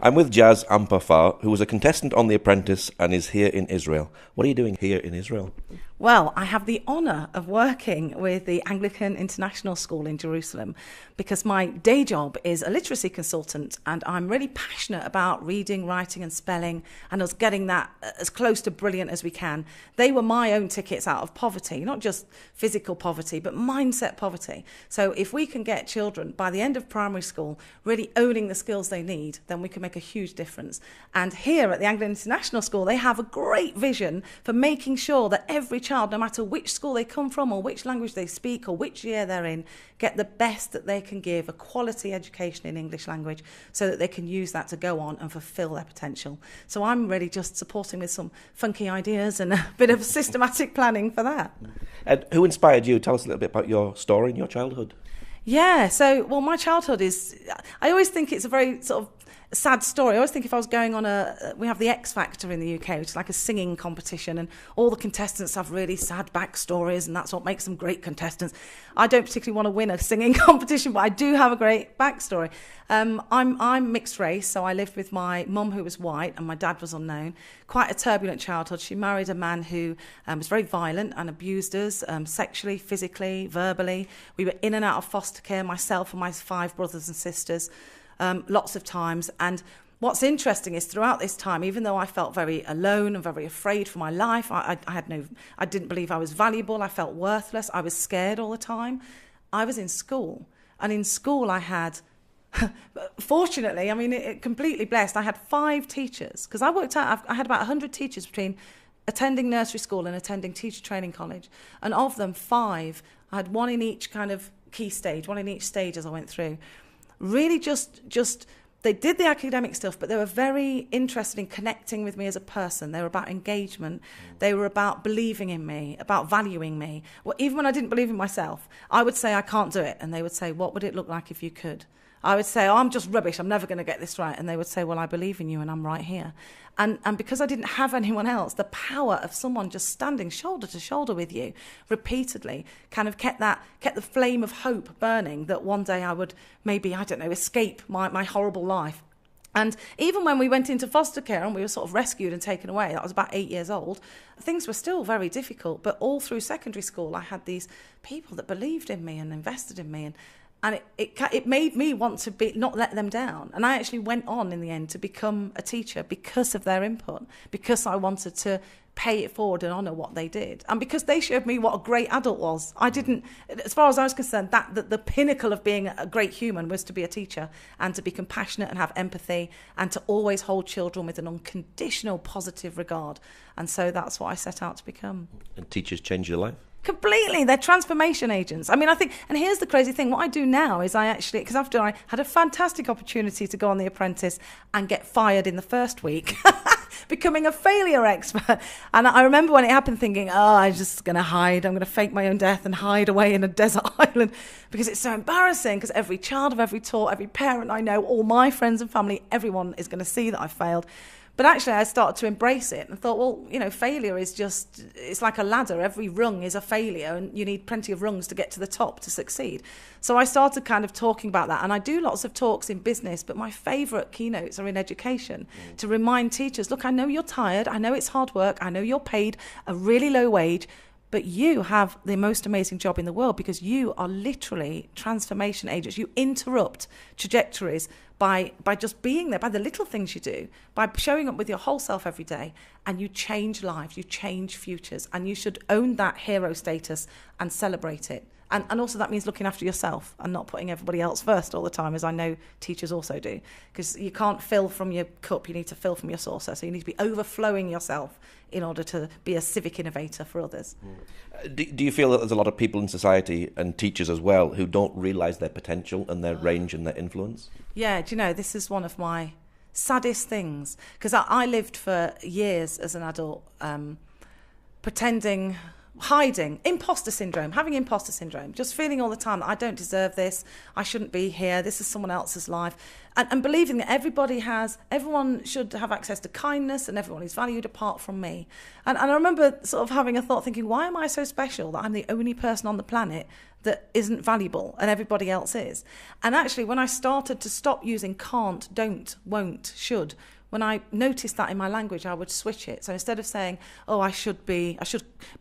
I'm with Jaz Ampaw-Farr, who was a contestant on The Apprentice and is here in Israel. What are you doing here in Israel? Well, I have the honour of working with the Anglican International School in Jerusalem because my day job is a literacy consultant, and I'm really passionate about reading, writing and spelling and us getting that as close to brilliant as we can. They were my own tickets out of poverty, not just physical poverty, but mindset poverty. So if we can get children by the end of primary school really owning the skills they need, then we can make a huge difference. And here at the Anglican International School, they have a great vision for making sure that every child, no matter which school they come from or which language they speak or which year they're in, get the best that they can give, a quality education in English language, so that they can use that to go on and fulfil their potential. So I'm really just supporting with some funky ideas and a bit of systematic planning for that. And who inspired you? Tell us a little bit about your story and your childhood. Yeah, well, my childhood is, I always think it's a very sort of sad story. I always think if I was going on we have the X Factor in the UK, which is like a singing competition, and all the contestants have really sad backstories, and that's what makes them great contestants. I don't particularly want to win a singing competition, but I do have a great backstory. I'm mixed race, so I lived with my mum, who was white, and my dad was unknown. Quite a turbulent childhood. She married a man who was very violent and abused us sexually, physically, verbally. We were in and out of foster care, myself and my 5 brothers and sisters. Lots of times. And what's interesting is throughout this time, even though I felt very alone and very afraid for my life, I didn't believe I was valuable, I felt worthless, I was scared all the time, I was in school. And in school I had, fortunately, completely blessed, I had 5 teachers, because I worked out, I had about 100 teachers between attending nursery school and attending teacher training college. And of them, 5, I had one in each kind of key stage, one in each stage as I went through. Really just they did the academic stuff, but they were very interested in connecting with me as a person. They were about engagement. They were about believing in me, about valuing me. Well, even when I didn't believe in myself, I would say I can't do it, and they would say, what would it look like if you could? I would say, I'm just rubbish, I'm never going to get this right. And they would say, well, I believe in you and I'm right here. And because I didn't have anyone else, the power of someone just standing shoulder to shoulder with you repeatedly kind of kept the flame of hope burning, that one day I would maybe, escape my horrible life. And even when we went into foster care and we were sort of rescued and taken away, that was about 8 years old, things were still very difficult. But all through secondary school, I had these people that believed in me and invested in me, and it made me want to not let them down. And I actually went on in the end to become a teacher because of their input, because I wanted to pay it forward and honour what they did. And because they showed me what a great adult was. I didn't, as far as I was concerned, that the pinnacle of being a great human was to be a teacher and to be compassionate and have empathy and to always hold children with an unconditional positive regard. And so that's what I set out to become. And teachers change your life? Completely. They're transformation agents. I think, and here's the crazy thing, what I do now is because after I had a fantastic opportunity to go on The Apprentice and get fired in the first week, becoming a failure expert. And I remember when it happened thinking, I'm just going to hide. I'm going to fake my own death and hide away in a desert island because it's so embarrassing, because every child I've ever taught, every parent I know, all my friends and family, everyone is going to see that I've failed. But actually, I started to embrace it and thought, well, failure is it's like a ladder. Every rung is a failure, and you need plenty of rungs to get to the top to succeed. So I started kind of talking about that. And I do lots of talks in business, but my favourite keynotes are in education, to remind teachers, look, I know you're tired. I know it's hard work. I know you're paid a really low wage. But you have the most amazing job in the world, because you are literally transformation agents. You interrupt trajectories by just being there, by the little things you do, by showing up with your whole self every day, and you change lives, you change futures, and you should own that hero status and celebrate it. And also that means looking after yourself and not putting everybody else first all the time, as I know teachers also do. Because you can't fill from your cup, you need to fill from your saucer. So you need to be overflowing yourself in order to be a civic innovator for others. Do you feel that there's a lot of people in society, and teachers as well, who don't realise their potential and their range and their influence? Yeah, do you know, this is one of my saddest things. Because I lived for years as an adult pretending hiding, imposter syndrome, having imposter syndrome, just feeling all the time that I don't deserve this, I shouldn't be here, this is someone else's life, and believing that everyone should have access to kindness and everyone is valued apart from me. And I remember sort of having a thought thinking, why am I so special that I'm the only person on the planet that isn't valuable and everybody else is? And actually, when I started to stop using can't, don't, won't, should, when I noticed that in my language, I would switch it. So instead of saying, oh, I should be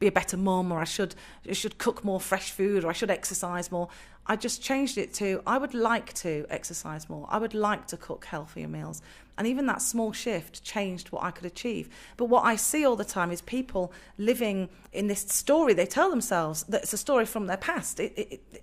a better mum, or I should cook more fresh food, or I should exercise more, I just changed it to, I would like to exercise more. I would like to cook healthier meals. And even that small shift changed what I could achieve. But what I see all the time is people living in this story. They tell themselves that it's a story from their past.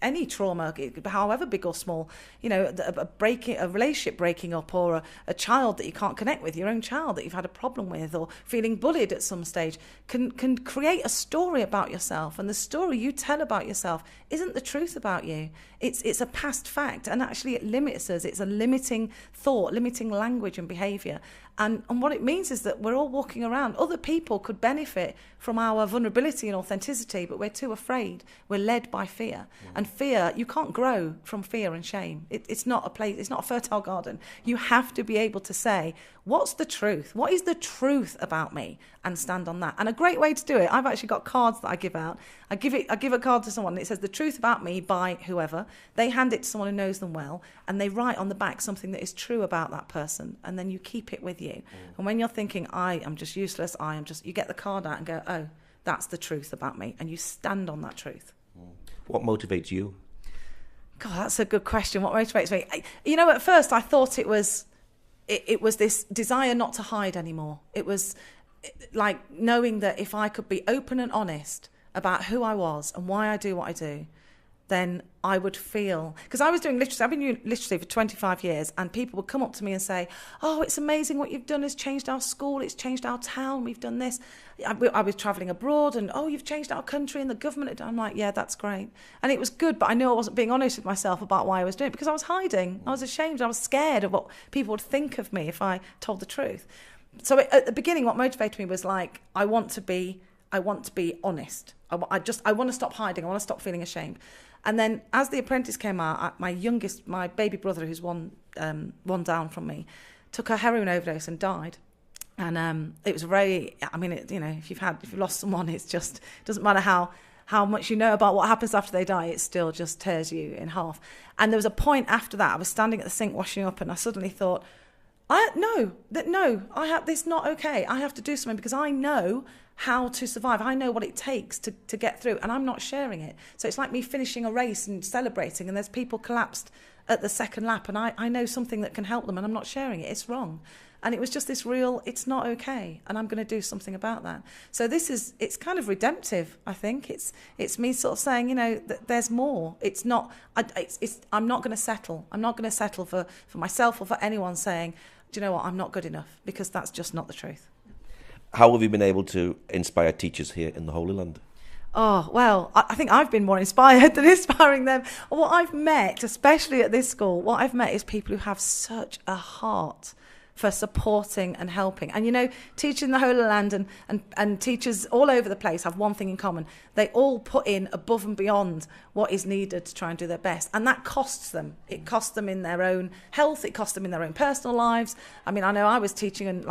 Any trauma, however big or small, a relationship breaking up, or a child that you can't connect with, your own child that you've had a problem with, or feeling bullied at some stage, can create a story about yourself. And the story you tell about yourself isn't the truth about you. It's a past fact, and actually it limits us. It's a limiting thought, limiting language and behaviour. And what it means is that we're all walking around. Other people could benefit from our vulnerability and authenticity, but we're too afraid. We're led by fear. And fear, you can't grow from fear and shame. It's not a place, it's not a fertile garden. You have to be able to say, what's the truth? What is the truth about me? And stand on that. And a great way to do it, I've actually got cards that I give out. I give a card to someone, and it says the truth about me by whoever. They hand it to someone who knows them well, and they write on the back something that is true about that person, and then you keep it with you. And when you're thinking, I am just useless, you get the card out and go, oh, that's the truth about me, and you stand on that truth. What motivates you? God, that's a good question. What motivates me? At first I thought it was this desire not to hide anymore. It was like knowing that if I could be open and honest about who I was and why I do what I do, then I would feel... Because I was doing literacy. I've been doing literacy for 25 years, and people would come up to me and say, oh, it's amazing what you've done has changed our school, it's changed our town, we've done this. I was travelling abroad, and, oh, you've changed our country and the government. I'm like, yeah, that's great. And it was good, but I knew I wasn't being honest with myself about why I was doing it, because I was hiding. I was ashamed. I was scared of what people would think of me if I told the truth. So at the beginning, what motivated me was like, I want to be honest. I want to stop hiding. I want to stop feeling ashamed. And then as The Apprentice came out, my baby brother, who's one down from me, took a heroin overdose and died. And it was very, if you've lost someone, it's just, it doesn't matter how much you know about what happens after they die, it still just tears you in half. And there was a point after that, I was standing at the sink washing up, and I suddenly thought, it's not okay. I have to do something, because I know how to survive. I know what it takes to get through, and I'm not sharing it. So it's like me finishing a race and celebrating, and there's people collapsed at the second lap, and I know something that can help them, and I'm not sharing it. It's wrong. And it was just this real, it's not okay, and I'm going to do something about that. So it's kind of redemptive, I think. It's me sort of saying, there's more. It's not, I'm not going to settle. I'm not going to settle for myself or for anyone saying, do you know what, I'm not good enough, because that's just not the truth. How have you been able to inspire teachers here in the Holy Land? Oh, well, I think I've been more inspired than inspiring them. What I've met, especially at this school, is people who have such a heart for supporting and helping. And, teachers in the Holy Land and teachers all over the place have one thing in common. They all put in above and beyond what is needed to try and do their best. And that costs them. It costs them in their own health. It costs them in their own personal lives. I mean, I know I was teaching, and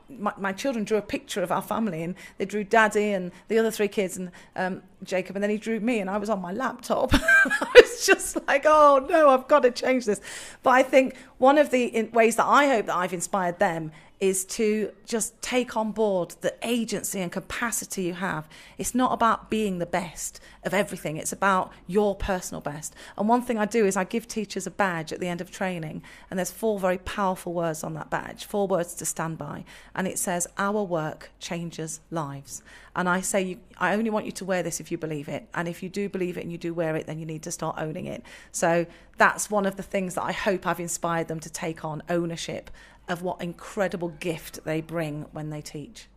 my children drew a picture of our family, and they drew Daddy and the other three kids and Jacob, and then he drew me, and I was on my laptop. I was just like, oh no, I've got to change this. But I think one of the ways that I hope that I've inspired them is to just take on board the agency and capacity you have. It's not about being the best of everything. It's about your personal best. And one thing I do is I give teachers a badge at the end of training, and there's 4 very powerful words on that badge, 4 words to stand by. And it says, our work changes lives. And I say, I only want you to wear this if you believe it. And if you do believe it and you do wear it, then you need to start owning it. So that's one of the things that I hope I've inspired them to take on, ownership of what incredible gift they bring when they teach.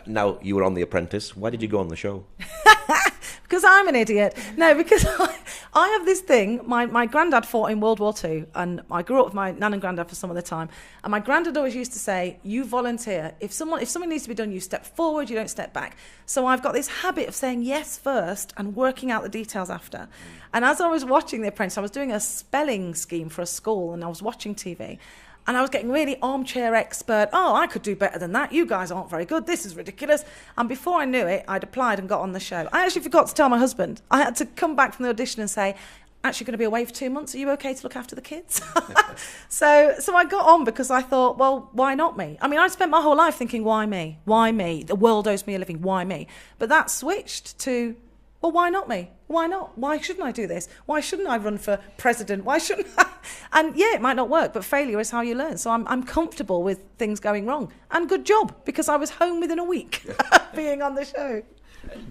Now, you were on The Apprentice. Why did you go on the show? Because because I'm an idiot. No, because I have this thing. My granddad fought in World War II, and I grew up with my nan and granddad for some of the time. And my granddad always used to say, you volunteer. If something needs to be done, you step forward, you don't step back. So I've got this habit of saying yes first and working out the details after. And as I was watching The Apprentice, I was doing a spelling scheme for a school, and I was watching TV. And I was getting really armchair expert. Oh, I could do better than that. You guys aren't very good. This is ridiculous. And before I knew it, I'd applied and got on the show. I actually forgot to tell my husband. I had to come back from the audition and say, actually going to be away for 2 months. Are you okay to look after the kids? So I got on because I thought, well, why not me? I mean, I spent my whole life thinking, why me? Why me? The world owes me a living. Why me? But that switched to, well, why not me? Why not? Why shouldn't I do this? Why shouldn't I run for president? Why shouldn't I? And yeah, it might not work, but failure is how you learn. So I'm comfortable with things going wrong. And good job, because I was home within a week being on the show.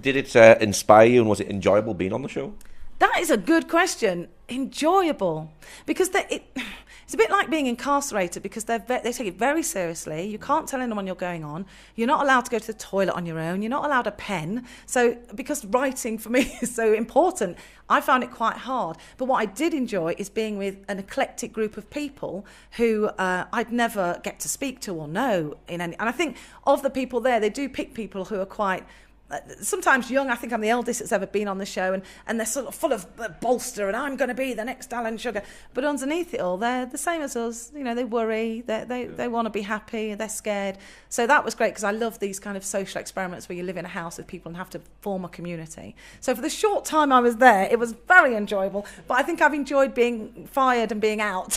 Did it inspire you, and was it enjoyable being on the show? That is a good question. Enjoyable. Because it's a bit like being incarcerated, because they take it very seriously. You can't tell anyone you're going on. You're not allowed to go to the toilet on your own. You're not allowed a pen. So because writing for me is so important, I found it quite hard. But what I did enjoy is being with an eclectic group of people who I'd never get to speak to or know. And I think of the people there, they do pick people who are quite... sometimes young. I think I'm the eldest that's ever been on the show, and they're sort of full of bolster, and I'm going to be the next Allan Sugar. But underneath it all, they're the same as us. You know, they worry, they want to be happy, they're scared. So that was great, because I love these kind of social experiments where you live in a house with people and have to form a community. So for the short time I was there, it was very enjoyable. But I think I've enjoyed being fired and being out.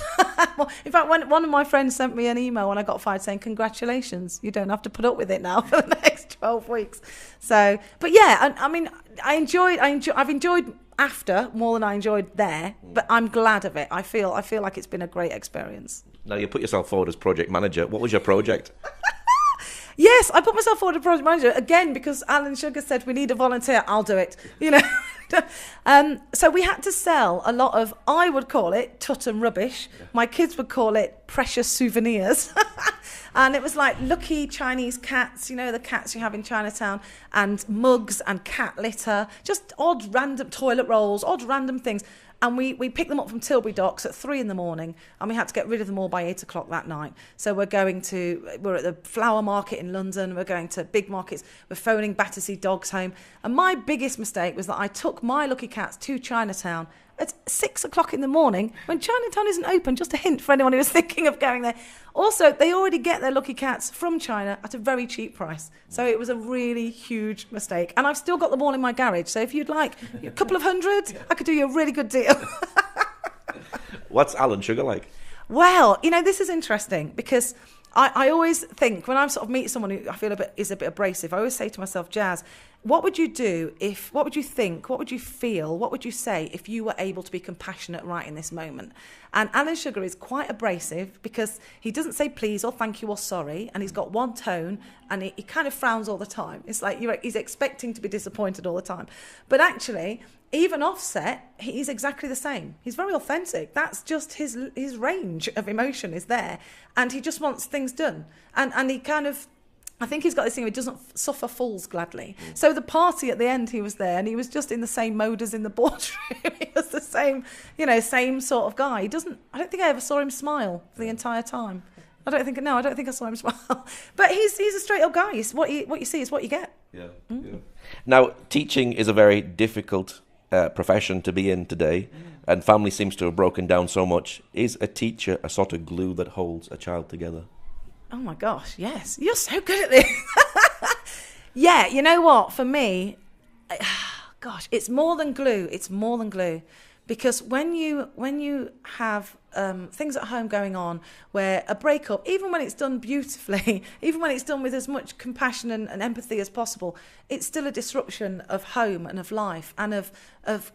In fact, when one of my friends sent me an email when I got fired saying, congratulations, you don't have to put up with it now for the next 12 weeks. So, but yeah, I mean, I've enjoyed after more than I enjoyed there, but I'm glad of it. I feel like it's been a great experience. Now, you put yourself forward as project manager. What was your project? Yes, I put myself forward as project manager again because Allan Sugar said we need a volunteer. I'll do it. You know. So we had to sell a lot of, I would call it tut and rubbish. My kids would call it precious souvenirs. And it was like lucky Chinese cats, you know, the cats you have in Chinatown, and mugs and cat litter, just odd random toilet rolls, odd random things. And we picked them up from Tilbury Docks at 3 a.m, and we had to get rid of them all by 8 o'clock that night. So we're at the flower market in London, we're going to big markets, we're phoning Battersea Dogs home. And my biggest mistake was that I took my lucky cats to Chinatown at 6 o'clock in the morning when Chinatown isn't open, just a hint for anyone who was thinking of going there. Also, they already get their lucky cats from China at a very cheap price. So it was a really huge mistake. And I've still got them all in my garage. So if you'd like a couple of hundred, I could do you a really good deal. What's Allan Sugar like? Well, you know, this is interesting because I always think when I sort of meet someone who I feel is a bit abrasive, I always say to myself, Jaz, what would you do what would you think, what would you feel, what would you say if you were able to be compassionate right in this moment? And Allan Sugar is quite abrasive because he doesn't say please or thank you or sorry, and he's got one tone, and he kind of frowns all the time. It's like he's expecting to be disappointed all the time. But actually, even offset, he's exactly the same. He's very authentic. That's just his range of emotion is there, and he just wants things done. And he kind of, I think he's got this thing where he doesn't suffer fools gladly. So the party at the end, he was there, and he was just in the same mode as in the boardroom. He was the same, same sort of guy. I don't think I ever saw him smile for the entire time. I don't think I saw him smile. But he's a straight up guy. What you see is what you get. Yeah. Now, teaching is a very difficult profession to be in today, and family seems to have broken down so much. Is a teacher a sort of glue that holds a child together? Oh my gosh, yes. You're so good at this. Yeah, you know what? For me, gosh, it's more than glue. It's more than glue. Because when you have things at home going on where a breakup, even when it's done beautifully, even when it's done with as much compassion and empathy as possible, it's still a disruption of home and of life and of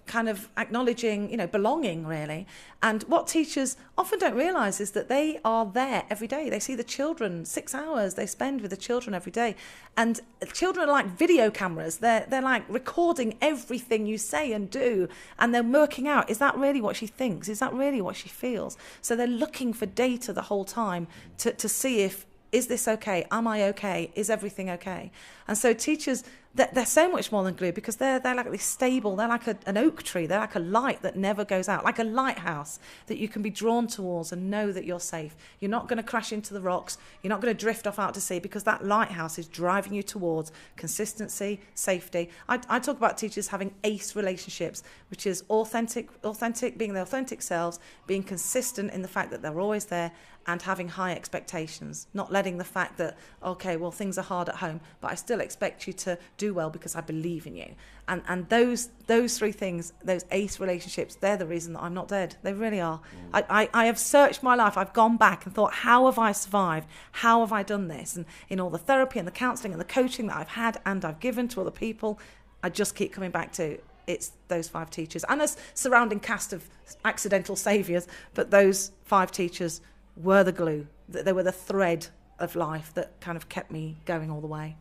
kind of acknowledging, belonging really. And what teachers often don't realise is that they are there every day. They see the children, 6 hours they spend with the children every day. And children are like video cameras. They're like recording everything you say and do, and they're working out, is that really what she thinks? Is that really what she feels? So they're looking for data the whole time to see is this okay? Am I okay? Is everything okay? And so teachers, they're so much more than glue, because they're like this stable, they're like an oak tree, they're like a light that never goes out, like a lighthouse that you can be drawn towards and know that you're safe. You're not going to crash into the rocks, you're not going to drift off out to sea, because that lighthouse is driving you towards consistency, safety. I talk about teachers having ACE relationships, which is authentic, being their authentic selves, being consistent in the fact that they're always there, and having high expectations, not letting the fact that, okay, well, things are hard at home, but I still expect you to do well because I believe in you. And those three things, those ACE relationships, they're the reason that I'm not dead. They really are. I have searched my life. I've gone back and thought, how have I survived? How have I done this? And in all the therapy and the counselling and the coaching that I've had and I've given to other people, I just keep coming back to, it's those 5 teachers and a surrounding cast of accidental saviours, but those 5 teachers were the glue. They were the thread of life that kind of kept me going all the way.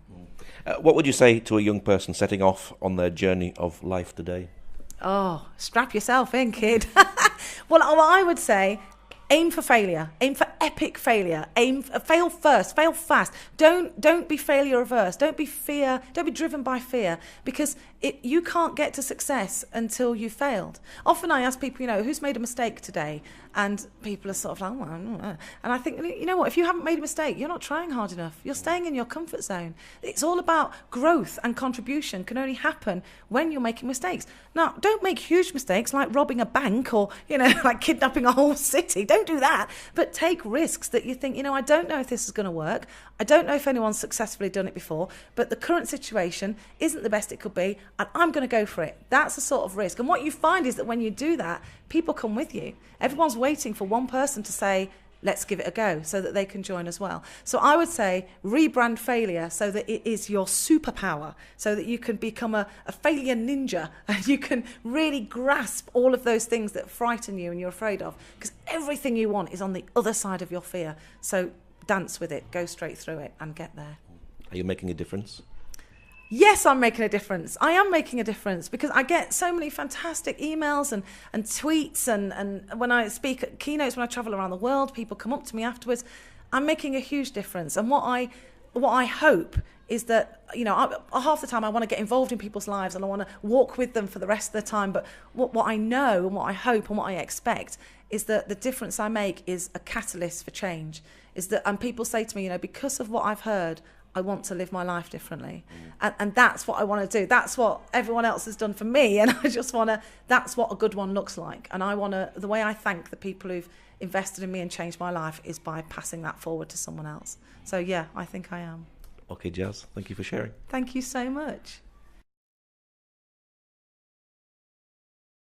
What would you say to a young person setting off on their journey of life today? Oh, strap yourself in, kid. Well, I would say, aim for failure. Aim for epic failure. Fail first. Fail fast. Don't be failure averse. Don't be driven by fear, because you can't get to success until you've failed. Often I ask people, who's made a mistake today? And people are sort of like, oh, I don't know. And I think, you know what, if you haven't made a mistake, you're not trying hard enough. You're staying in your comfort zone. It's all about growth, and contribution can only happen when you're making mistakes. Now, don't make huge mistakes like robbing a bank or, like kidnapping a whole city. Don't do that. But take risks that you think, I don't know if this is going to work. I don't know if anyone's successfully done it before, but the current situation isn't the best it could be, and I'm going to go for it. That's a sort of risk. And what you find is that when you do that, people come with you. Everyone's waiting for one person to say, let's give it a go, so that they can join as well. So I would say rebrand failure so that it is your superpower, so that you can become a failure ninja, and you can really grasp all of those things that frighten you and you're afraid of, because everything you want is on the other side of your fear. So dance with it, go straight through it and get there. Are you making a difference? Yes, I'm making a difference. I am making a difference, because I get so many fantastic emails and tweets, and when I speak at keynotes, when I travel around the world, people come up to me afterwards. I'm making a huge difference. And what I hope is that, half the time I want to get involved in people's lives and I want to walk with them for the rest of the time. But what I know and what I hope and what I expect is that the difference I make is a catalyst for change. And people say to me, because of what I've heard, I want to live my life differently. And that's what I want to do. That's what everyone else has done for me. And I just want to, that's what a good one looks like. And the way I thank the people who've invested in me and changed my life is by passing that forward to someone else. So yeah, I think I am. Okay, Jaz, thank you for sharing. Thank you so much.